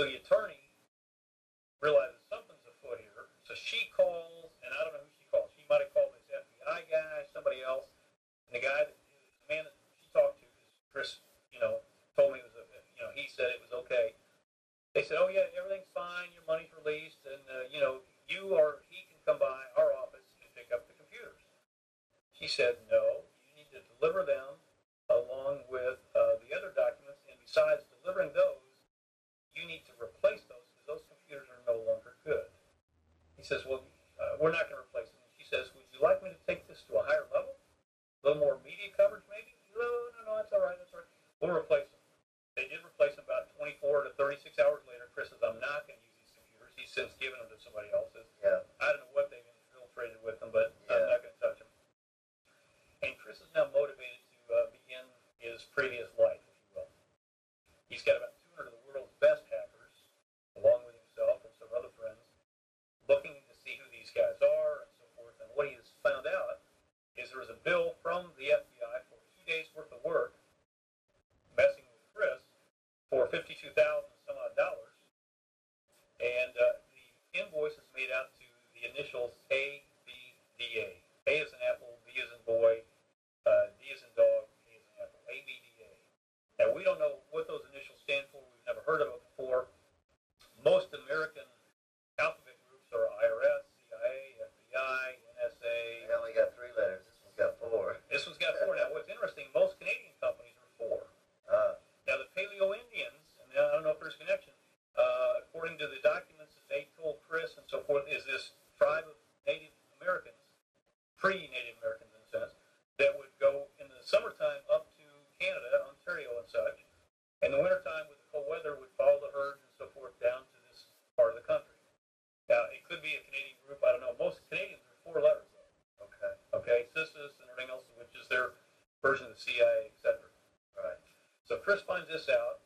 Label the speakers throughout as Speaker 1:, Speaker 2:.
Speaker 1: So the attorney realizes something's afoot here. So she calls, and I don't know who she calls. She might have called this FBI guy, somebody else. And the man that she talked to, Chris, told me it was, he said it was okay. They said, oh yeah, everything's fine, your money's released, and he can come by our office and pick up the computers. She said, no, you need to deliver them along with the other documents, and besides delivering those, you need to replace those because those computers are no longer good. He says, well, we're not going to replace them. She says, would you like me to take this to a higher level? A little more media coverage maybe? No, that's all right. We'll replace them. They did replace them about 24 to 36 hours later. Chris says, I'm not going to use these computers. He's since given them to somebody else.
Speaker 2: Yeah.
Speaker 1: I don't know what they've infiltrated with them, but I'm not going to touch them. And Chris is now motivated to begin his previous life, if you will. He's got about 200 of the world's best hackers, along with himself and some other friends, looking to see who these guys are and so forth. And what he has found out is there was a bill from the FBI for 2 days' worth of work, messing with Chris, for $52,000 some odd dollars. And the invoice is made out to the initials ABDA. A as in apple, B as in boy, D as in dog, A as in apple. ABDA. Now, we don't know what those initials stand for. We've never heard of it before. Most American alphabet groups are IRS, CIA, FBI, NSA.
Speaker 2: They only got 3 letters. This one's got 4.
Speaker 1: This one's got 4. Now, what's interesting, most Canadian companies are 4. Now, the Paleo Indians, and I don't know if there's a connection, according to the documents that they told Chris and so forth, is this tribe of Native Americans, pre-Native Americans in a sense, that would go in the summertime up to Canada, Ontario and such, and the wintertime with the cold weather would follow the herds and so forth down to this part of the country. Now, it could be a Canadian group, I don't know. Most Canadians are 4 letters, though. Okay, CISIS and everything else, which is their version of the CIA, etc.
Speaker 2: Right.
Speaker 1: So Chris finds this out.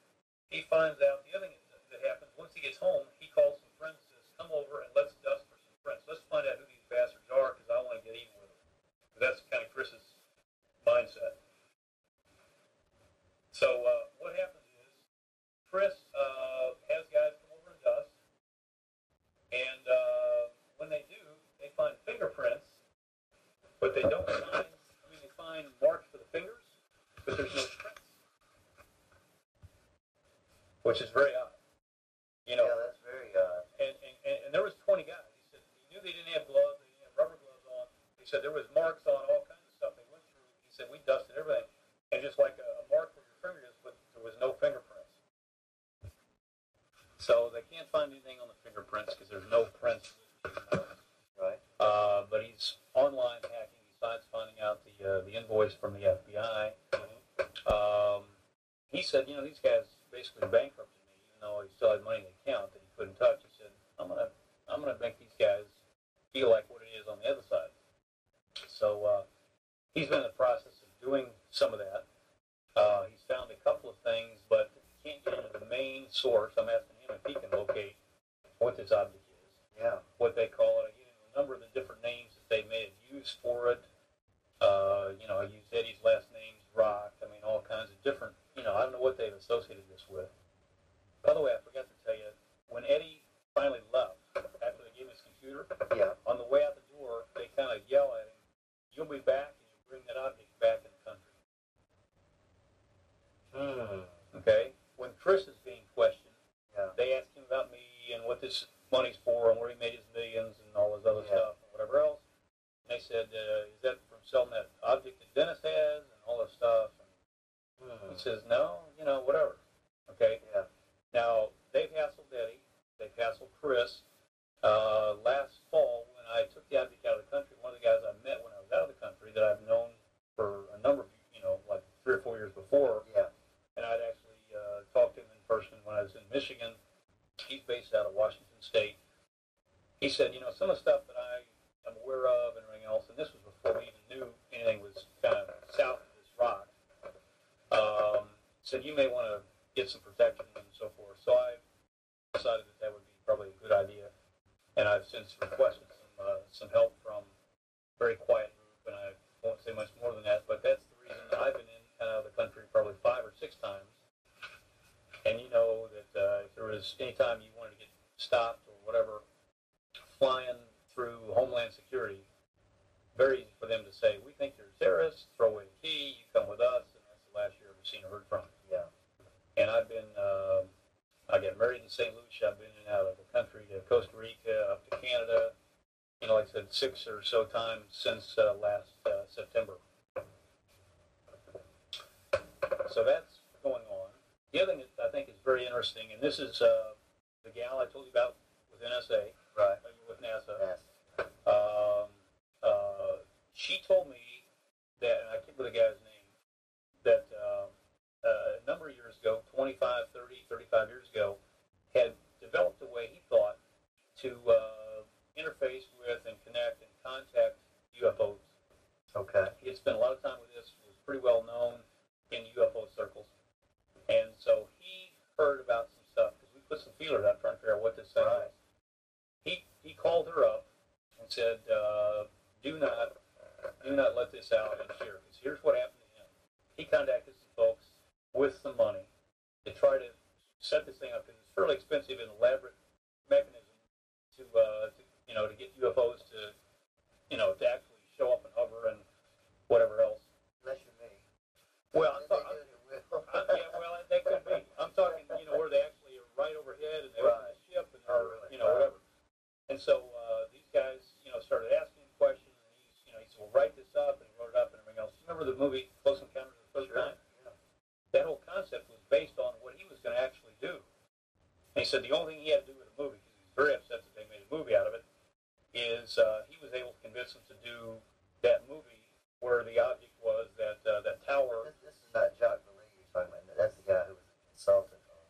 Speaker 1: He finds out the other thing that happens, once he gets home, he calls some friends and says, come over and let's dust for some friends. Let's find out who these bastards are because I want to get even with them. Because that's kind of Chris's mindset. So what happens is Chris has guys come over and dust. And when they do, they find fingerprints, but they don't find, they find marks for the fingers, but there's no prints. Which is very odd.
Speaker 2: Yeah, that's very odd.
Speaker 1: And there was 20 guys. He said he knew they didn't have gloves, they didn't have rubber gloves on. He said there was marks on all kinds of stuff they went through. He said we dusted everything. And just like a mark where your finger is, but there was no fingerprints. So they can't find anything on the fingerprints because there's no prints.
Speaker 2: Right.
Speaker 1: But he's online hacking besides finding out the invoice from the FBI. He said, these guys basically bankrupted me, even though he still had money in the account that he couldn't touch. He said, I'm gonna make these guys feel like what it is on the other side. So he's been in the process of doing some of that. He's found a couple of things, but can't get into the main source. I'm asking him if he can locate what this object is.
Speaker 2: Yeah.
Speaker 1: What they call it. I gave him a number of the different names that they may have used for it. I used Eddie's last name's Rock. All kinds of different, I don't know what they've associated this with. By the way, I forgot to tell you, when Eddie finally left, after they gave him his computer, on the way out the door, they kind of yell at him, you'll be back and you'll bring that object back in the country. Okay? When Chris is being questioned, they ask him about me and what this money's for and where he made his millions and all his other stuff and whatever else. And they said, is that from selling that object that Dennis has and all this stuff? And he says, no, whatever. Okay?
Speaker 2: Yeah.
Speaker 1: Now, they've hassled Eddie. They've hassled Chris. Last fall, when I took the object out of the country, one of the guys I met when I was out of the country that I've known for a number of, like 3 or 4 years before, and I'd actually talked to him in person when I was in Michigan. He's based out of Washington State. He said, some of the stuff that I'm aware of and everything else, and this was before we even knew anything was kind of south of this rock, said you may want to get some protection and so forth. So I decided that would be probably a good idea. And I've since requested some help from a very quiet group, and I won't say much more than that, but that's the reason I've been in and out of the country probably 5 or 6 times. And you know that if there was course, anytime you wanted to get stopped or whatever, flying through Homeland Security, very easy for them to say, we think you're terrorists, throw away the key, you come with us, and that's the last year I've ever seen or heard from.
Speaker 2: Yeah.
Speaker 1: And I've been, I got married in St. Lucia. I've been in and out of the country to Costa Rica, up to Canada, like I said, 6 or so times since last September. So that's going on. The other thing that I think is very interesting, and this is the gal I told you about with NSA,
Speaker 2: right,
Speaker 1: with NASA.
Speaker 2: Yes.
Speaker 1: She told me that, and I can't remember the guy's name, that a number of years ago, 25, 30, 35 years ago, had developed a way, he thought, to interface with and connect and contact UFOs.
Speaker 2: Okay.
Speaker 1: He had spent a lot of time with this, was pretty well known in UFO circles. And so he heard about some stuff, because we put some feelers out trying to figure out what this thing was. He called her up and said, do not let this out and share, because here's what happened to him. He contacted some folks with some money to try to set this thing up, because it's fairly expensive and elaborate mechanism to get UFOs to actually show up and hover and whatever else.
Speaker 2: Unless you're me.
Speaker 1: Well, I'm talking. Yeah, well, that could be. I'm talking, where they actually are right overhead and they open the ship and whatever. And so these guys, started asking him questions, and he said, well, write this up, and he wrote it up and everything else. You remember the movie Close Encounters of the Third Kind?
Speaker 2: Yeah.
Speaker 1: That whole concept was based on what he was going to actually do. And he said the only thing he had to do with the movie, because he's very upset that they made a movie out of it, is he was able to convince them to do that movie where the object was that tower.
Speaker 2: This is not Jacques Vallée you're talking about. That's the guy who was a consultant on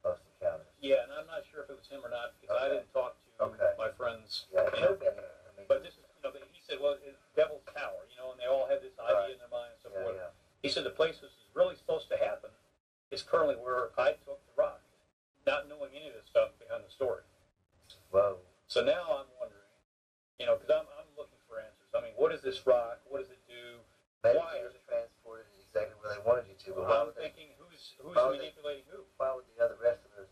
Speaker 2: Close Encounters.
Speaker 1: Yeah, and I'm not sure if it was him or not, because I didn't talk to my friends.
Speaker 2: Yeah, it could have been him.
Speaker 1: But this is, he said, well, it's Devil's Tower, and they all have this idea in their mind and so forth.
Speaker 2: Yeah.
Speaker 1: He said the place this is really supposed to happen is currently where I took the rock, not knowing any of this stuff behind the story.
Speaker 2: Whoa.
Speaker 1: So now I'm wondering, because I'm looking for answers. I mean, what is this rock? What does it do?
Speaker 2: Maybe
Speaker 1: Why
Speaker 2: it
Speaker 1: is
Speaker 2: was transported exactly where they wanted you to. But
Speaker 1: I'm thinking, who's manipulating who?
Speaker 2: Why would the rest of the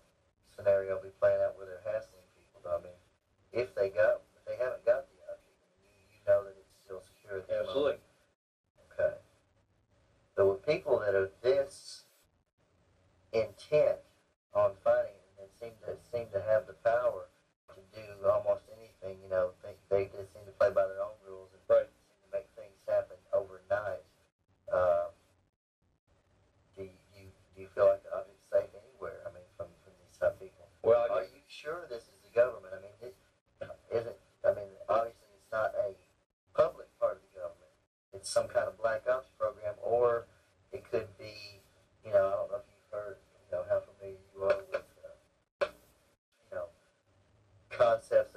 Speaker 2: scenario be playing out where they're hassling people? I mean, if they haven't got the object, you know that it's still secure at the
Speaker 1: Absolutely.
Speaker 2: moment. Okay. So with people that are this intent on finding it and seem to have the power to do almost anything, they just seem to play by their own rules and seem to make things happen overnight. Do you feel like the object's safe anywhere? I mean, from these type of people.
Speaker 1: Well,
Speaker 2: Are you sure this is the government? I mean, obviously it's not a public part of the government. It's some kind of black ops program, or it could be, I don't know if you've heard, how familiar you are with, concepts